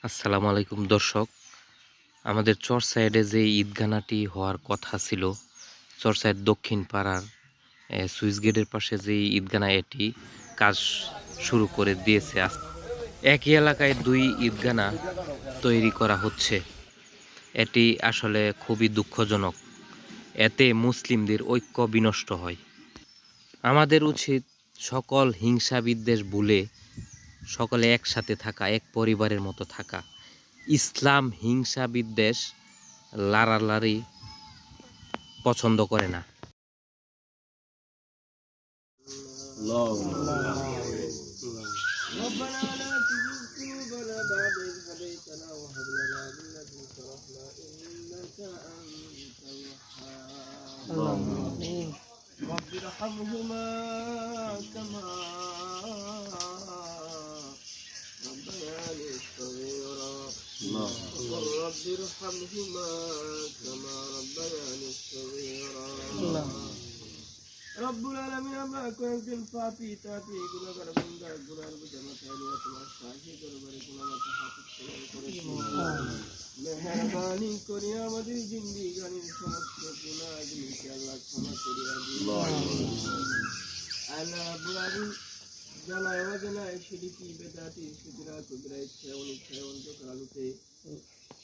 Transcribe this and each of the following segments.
আসসালামু আলাইকুম দর্শক, আমাদের চরসাইডে যে ঈদগানাটি হওয়ার কথা ছিল, চরসাইড দক্ষিণ পাড়ার সুইচ গেটের পাশে যে ঈদগানা এটি কাজ শুরু করে দিয়েছে। একই এলাকায় দুই ঈদগানা তৈরি করা হচ্ছে। এটি আসলে খুবই দুঃখজনক। এতে মুসলিমদের ঐক্য বিনষ্ট হয়। আমাদের উচিত সকল হিংসা বিদ্বেষ ভুলে সকলে একসাথে থাকা, এক পরিবারের মতো থাকা। ইসলাম হিংসা বিদ্বেষ লাড়ালাড়ি পছন্দ করে না। رب ارحمهما كما ربياني صغيرا وقل رب ارحمهما كما ربياني صغيرا رب العالمين আমরা কয়েকদিন পাপী তাপী গুনাহগার বান্দা গুনার বোঝা মাথায় নিয়ে তোমার সাহায্য দরবারে গুনাহগার হাত করেছি। মেহেরবানি করে আমাদের জিন্দেগানির সমস্ত গুনাহগুলোকে আল্লাহ ক্ষমা করিয়া দিন। আল্লাহ রাব্বুল আলামিন জানায় অজানায় শিরকি বেদাতি সিদরা কুবরা ইচ্ছা অনিচ্ছা অন্ধকার আলোতে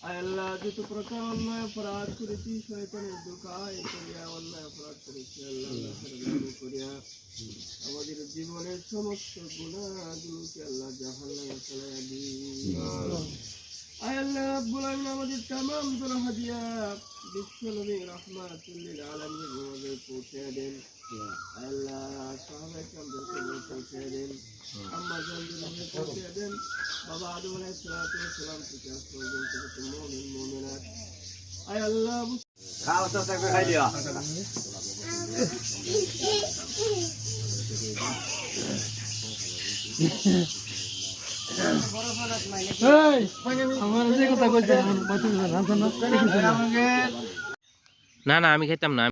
আয় আল্লাহ যত প্রকার অন্যায় অপরাধ করেছি শয়তানের ধোঁকায় করিয়া অন্যায় অপরাধ করেছি আল্লাহ মেহেরবানি করিয়া আমাদের জীবনের সমস্ত গুনাহগুলোকে আল্লাহ জাহান্নামে ফেলাইয়া দিন। আয় আল্লাহ রাব্বুল আলামিন আমাদের तमाम হাদিয়া বিশ্ব নবী রাহমাতুল লিল আলামিন আমাদের পৌঁছে দেন। আয় আল্লাহ সাহাবায়ে কেরামদেরকে পৌঁছে দেন, আম্মা জানদেরকে পৌঁছে দেন, বাবা আদম আলাইহিস সালাম থেকে আজ পর্যন্ত যত মুমিন মুমিনাত আয় আল্লাহ খাওয়া তো থাকবে খাই দিও। না না, আমি খাইতাম না।